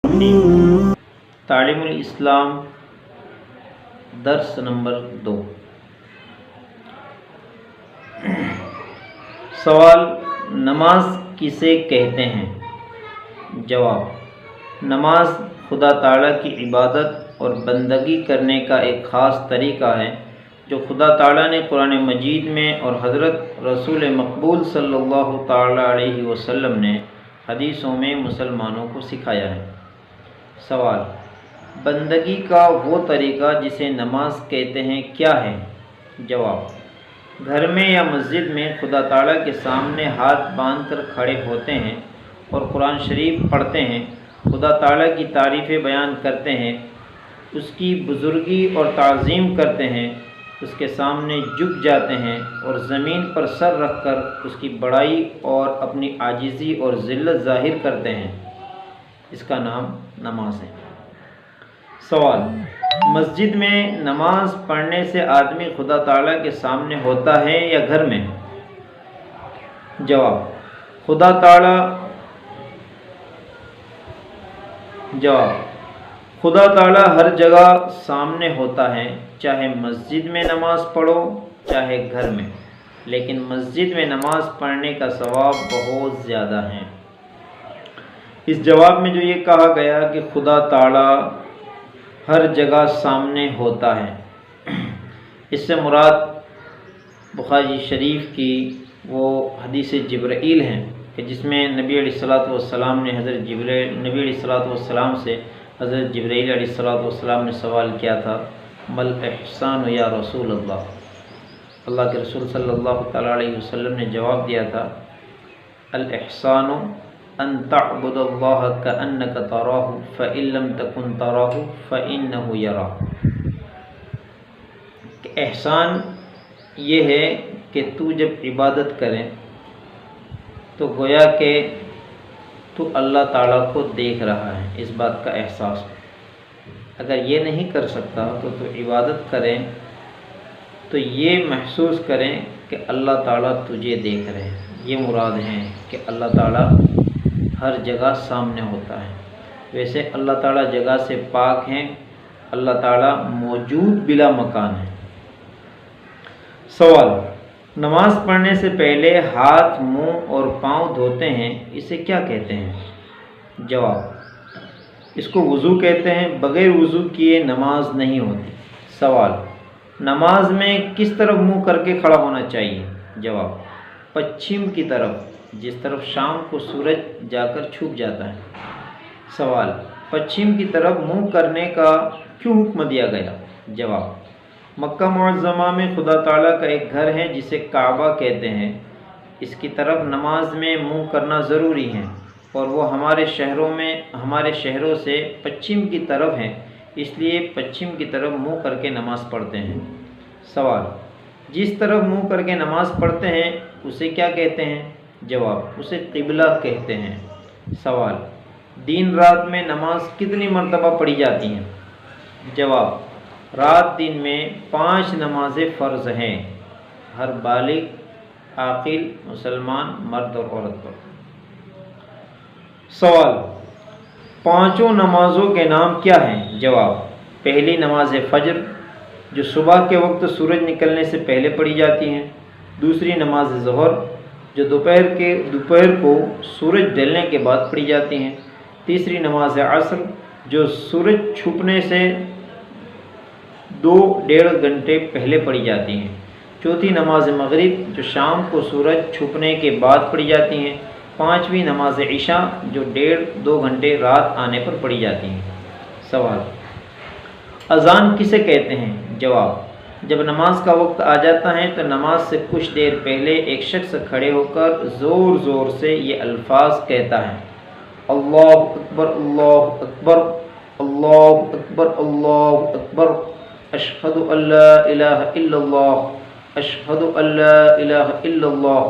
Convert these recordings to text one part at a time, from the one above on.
تعلیم الاسلام درس نمبر 2۔ سوال: نماز کسے کہتے ہیں؟ جواب: نماز خدا تعالیٰ کی عبادت اور بندگی کرنے کا ایک خاص طریقہ ہے جو خدا تعالیٰ نے قرآن مجید میں اور حضرت رسول مقبول صلی اللہ تعالیٰ علیہ وسلم نے حدیثوں میں مسلمانوں کو سکھایا ہے۔ سوال: بندگی کا وہ طریقہ جسے نماز کہتے ہیں کیا ہے؟ جواب: گھر میں یا مسجد میں خدا تعالیٰ کے سامنے ہاتھ باندھ کر کھڑے ہوتے ہیں اور قرآن شریف پڑھتے ہیں، خدا تعالیٰ کی تعریفیں بیان کرتے ہیں، اس کی بزرگی اور تعظیم کرتے ہیں، اس کے سامنے جھک جاتے ہیں اور زمین پر سر رکھ کر اس کی بڑائی اور اپنی عاجزی اور ذلت ظاہر کرتے ہیں، اس کا نام نماز ہے۔ سوال: مسجد میں نماز پڑھنے سے آدمی خدا تعالیٰ کے سامنے ہوتا ہے یا گھر میں؟ جواب: خدا تعالیٰ ہر جگہ سامنے ہوتا ہے، چاہے مسجد میں نماز پڑھو چاہے گھر میں، لیکن مسجد میں نماز پڑھنے کا ثواب بہت زیادہ ہے۔ اس جواب میں جو یہ کہا گیا کہ خدا تعالیٰ ہر جگہ سامنے ہوتا ہے، اس سے مراد بخاری شریف کی وہ حدیث جبرائیل ہیں کہ جس میں نبی علیہ الصلوۃ والسلام نے نبی علیہ الصلوۃ والسلام سے حضرت جبرائیل علیہ الصلوۃ والسلام نے سوال کیا تھا، مل احسان یا رسول اللہ؟ اللہ کے رسول صلی اللہ تعالیٰ علیہ وسلم نے جواب دیا تھا، الاحسان ان تعبد اللہ کأنک تراہ فإن لم تکن تراہ فإنہ یراہ۔ کہ احسان یہ ہے کہ تو جب عبادت کرے تو گویا کہ تو اللہ تعالیٰ کو دیکھ رہا ہے، اس بات کا احساس ہو۔ اگر یہ نہیں کر سکتا تو عبادت کریں تو یہ محسوس کریں کہ اللہ تعالیٰ تجھے دیکھ رہے ہیں۔ یہ مراد ہے کہ اللہ تعالیٰ ہر جگہ سامنے ہوتا ہے۔ ویسے اللہ تعالیٰ جگہ سے پاک ہیں، اللہ تعالیٰ موجود بلا مکان ہے۔ سوال: نماز پڑھنے سے پہلے ہاتھ، منہ اور پاؤں دھوتے ہیں، اسے کیا کہتے ہیں؟ جواب: اس کو وضو کہتے ہیں، بغیر وضو کیے نماز نہیں ہوتی۔ سوال: نماز میں کس طرف منہ کر کے کھڑا ہونا چاہیے؟ جواب: پچھم کی طرف، جس طرف شام کو سورج جا کر چھپ جاتا ہے۔ سوال: پچھم کی طرف منہ کرنے کا کیوں حکم دیا گیا؟ جواب: مکہ معظمہ میں خدا تعالیٰ کا ایک گھر ہے جسے کعبہ کہتے ہیں، اس کی طرف نماز میں منہ کرنا ضروری ہے اور وہ ہمارے شہروں سے پچھم کی طرف ہے، اس لیے پچھم کی طرف منہ کر کے نماز پڑھتے ہیں۔ سوال: جس طرف منہ کر کے نماز پڑھتے ہیں اسے کیا کہتے ہیں؟ جواب: اسے قبلہ کہتے ہیں۔ سوال: دن رات میں نماز کتنی مرتبہ پڑھی جاتی ہیں؟ جواب: رات دن میں 5 نمازیں فرض ہیں، ہر بالغ عاقل مسلمان مرد اور عورت پر۔ سوال: 5 نمازوں کے نام کیا ہیں؟ جواب: پہلی نماز فجر جو صبح کے وقت سورج نکلنے سے پہلے پڑھی جاتی ہیں، دوسری نماز ظہر جو دوپہر کو سورج ڈھلنے کے بعد پڑھی جاتی ہیں، تیسری نماز عصر جو سورج چھپنے سے 2.5 گھنٹے پہلے پڑھی جاتی ہیں، چوتھی نماز مغرب جو شام کو سورج چھپنے کے بعد پڑھی جاتی ہیں، پانچویں نماز عشاء جو 1.5-2 گھنٹے رات آنے پر پڑھی جاتی ہیں۔ سوال: اذان کسے کہتے ہیں؟ جواب: جب نماز کا وقت آ جاتا ہے تو نماز سے کچھ دیر پہلے ایک شخص کھڑے ہو کر زور زور سے یہ الفاظ کہتا ہے، اللہ اکبر اللہ اکبر اللہ اکبر اللہ اکبر، اشہد ان لا الہ الا اللہ اشہد ان لا الہ الا اللہ،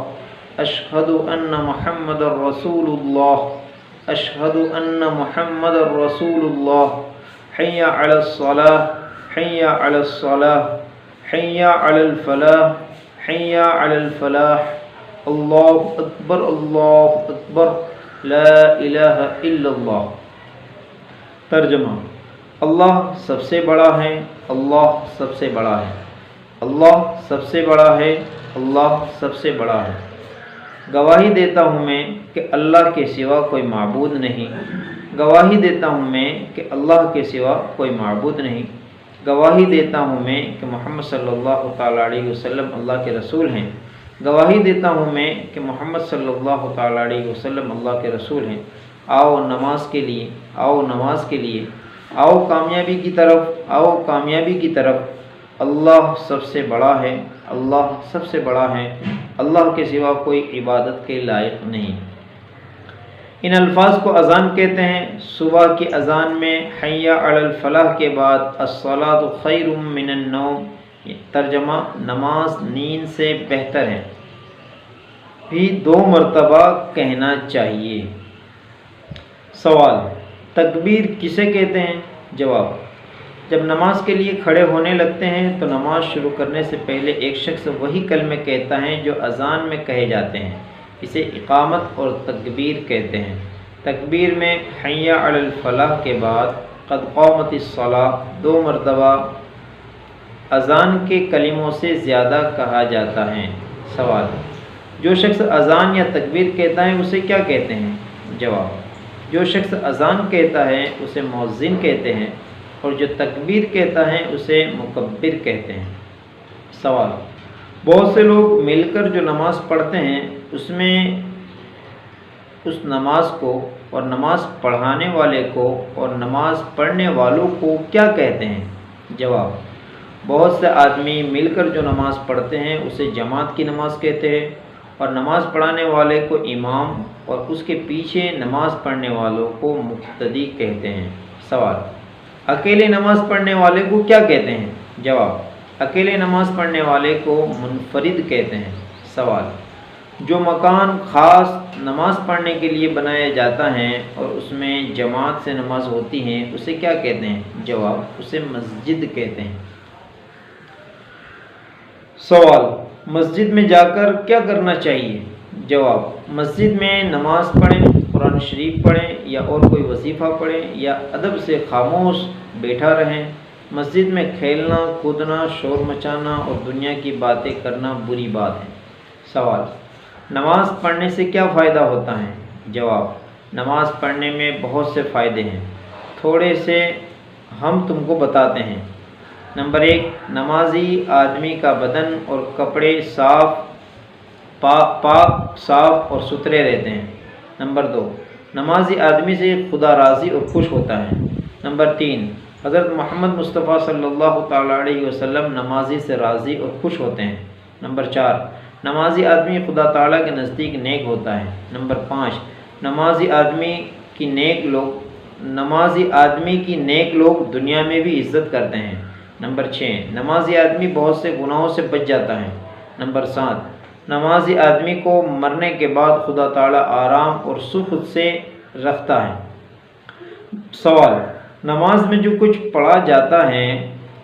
اشہد ان محمد رسول اللہ اشہد ان محمد رسول اللہ، حی علی الصلاۃ حی علی الصلاۃ حی علی الفلاح حی علی الفلاح، اللہ اکبر لا الہ الا اللہ۔ ترجمہ: اللہ سب سے بڑا ہے، اللہ سب سے بڑا ہے، اللہ سب سے بڑا ہے، اللہ سب سے بڑا ہے۔ گواہی دیتا ہوں میں کہ اللہ کے سوا کوئی معبود نہیں، گواہی دیتا ہوں میں کہ اللہ کے سوا کوئی معبود نہیں، گواہی دیتا ہوں میں کہ محمد صلی اللہ تعالیٰ علیہ وسلم اللہ کے رسول ہیں، گواہی دیتا ہوں میں کہ محمد صلی اللہ تعالیٰ علیہ وسلم اللہ کے رسول ہیں۔ آؤ نماز کے لیے، آؤ نماز کے لیے، آؤ کامیابی کی طرف، آؤ کامیابی کی طرف۔ اللہ سب سے بڑا ہے، اللہ سب سے بڑا ہے، اللہ کے سوا کوئی عبادت کے لائق نہیں۔ ان الفاظ کو اذان کہتے ہیں۔ صبح کی اذان میں حی علی الفلاح کے بعد الصلاۃ خیر من النوم، ترجمہ: نماز نیند سے بہتر ہے، بھی 2 مرتبہ کہنا چاہیے۔ سوال: تکبیر کسے کہتے ہیں؟ جواب: جب نماز کے لیے کھڑے ہونے لگتے ہیں تو نماز شروع کرنے سے پہلے ایک شخص وہی کلمے کہتا ہے جو اذان میں کہے جاتے ہیں، اسے اقامت اور تکبیر کہتے ہیں۔ تکبیر میں حی علی الفلاح کے بعد قد قامت الصلاۃ 2 مرتبہ اذان کے کلموں سے زیادہ کہا جاتا ہے۔ سوال: جو شخص اذان یا تکبیر کہتا ہے اسے کیا کہتے ہیں؟ جواب: جو شخص اذان کہتا ہے اسے مؤذن کہتے ہیں، اور جو تکبیر کہتا ہے اسے مکبر کہتے ہیں۔ سوال: بہت سے لوگ مل کر جو نماز پڑھتے ہیں اس میں اس نماز کو اور نماز پڑھانے والے کو اور نماز پڑھنے والوں کو کیا کہتے ہیں؟ جواب: بہت سے آدمی مل کر جو نماز پڑھتے ہیں اسے جماعت کی نماز کہتے ہیں، اور نماز پڑھانے والے کو امام اور اس کے پیچھے نماز پڑھنے والوں کو مقتدی کہتے ہیں۔ سوال: اکیلے نماز پڑھنے والے کو کیا کہتے ہیں؟ جواب: اکیلے نماز پڑھنے والے کو منفرد کہتے ہیں۔ سوال: جو مکان خاص نماز پڑھنے کے لیے بنایا جاتا ہے اور اس میں جماعت سے نماز ہوتی ہے اسے کیا کہتے ہیں؟ جواب: اسے مسجد کہتے ہیں۔ سوال: مسجد میں جا کر کیا کرنا چاہیے؟ جواب: مسجد میں نماز پڑھیں، قرآن شریف پڑھیں یا اور کوئی وظیفہ پڑھیں یا ادب سے خاموش بیٹھا رہیں۔ مسجد میں کھیلنا، کودنا، شور مچانا اور دنیا کی باتیں کرنا بری بات ہے۔ سوال: نماز پڑھنے سے کیا فائدہ ہوتا ہے؟ جواب: نماز پڑھنے میں بہت سے فائدے ہیں، تھوڑے سے ہم تم کو بتاتے ہیں۔ نمبر 1، نمازی آدمی کا بدن اور کپڑے پاک صاف اور ستھرے رہتے ہیں۔ نمبر 2، نمازی آدمی سے خدا راضی اور خوش ہوتا ہے۔ نمبر 3، حضرت محمد مصطفیٰ صلی اللہ تعالیٰ علیہ وسلم نمازی سے راضی اور خوش ہوتے ہیں۔ نمبر 4، نمازی آدمی خدا تعالیٰ کے نزدیک نیک ہوتا ہے۔ نمبر 5، نمازی آدمی کی نیک لوگ دنیا میں بھی عزت کرتے ہیں۔ نمبر 6، نمازی آدمی بہت سے گناہوں سے بچ جاتا ہے۔ نمبر 7، نمازی آدمی کو مرنے کے بعد خدا تعالیٰ آرام اور سکھ سے رکھتا ہے۔ سوال: نماز میں جو کچھ پڑھا جاتا ہے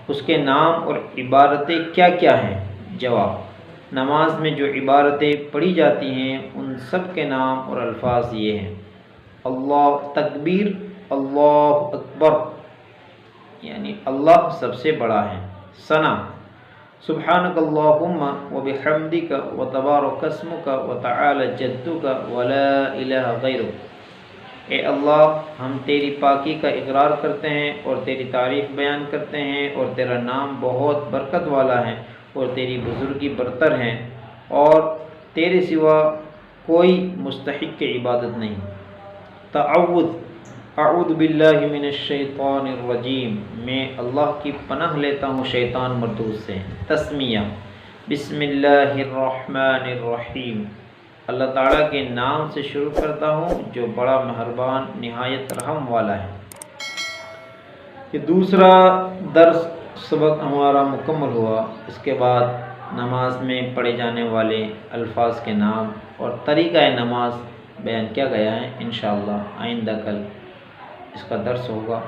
اس کے نام اور عبارتیں کیا کیا ہیں؟ جواب: نماز میں جو عبارتیں پڑھی جاتی ہیں ان سب کے نام اور الفاظ یہ ہیں: اللہ تکبیر، اللہ اکبر یعنی اللہ سب سے بڑا ہے، ثنا، سبحانک اللہم وبحمدک وتبارک اسمک وتعالی جدک ولا الہ غیرک۔ اے اللہ، ہم تیری پاکی کا اقرار کرتے ہیں اور تیری تعریف بیان کرتے ہیں، اور تیرا نام بہت برکت والا ہے اور تیری بزرگی برتر ہے، اور تیرے سوا کوئی مستحق عبادت نہیں۔ تعوذ: اعوذ باللہ من الشیطان الرجیم، میں اللہ کی پناہ لیتا ہوں شیطان مردود سے۔ تسمیہ: بسم اللہ الرحمن الرحیم، اللہ تعالیٰ کے نام سے شروع کرتا ہوں جو بڑا مہربان نہایت رحم والا ہے۔ یہ دوسرا سبق ہمارا مکمل ہوا۔ اس کے بعد نماز میں پڑھے جانے والے الفاظ کے نام اور طریقہ نماز بیان کیا گیا ہے۔ انشاءاللہ آئندہ کل اس کا درس ہوگا،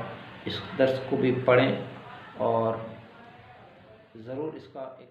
اس درس کو بھی پڑھیں اور ضرور اس کا ایک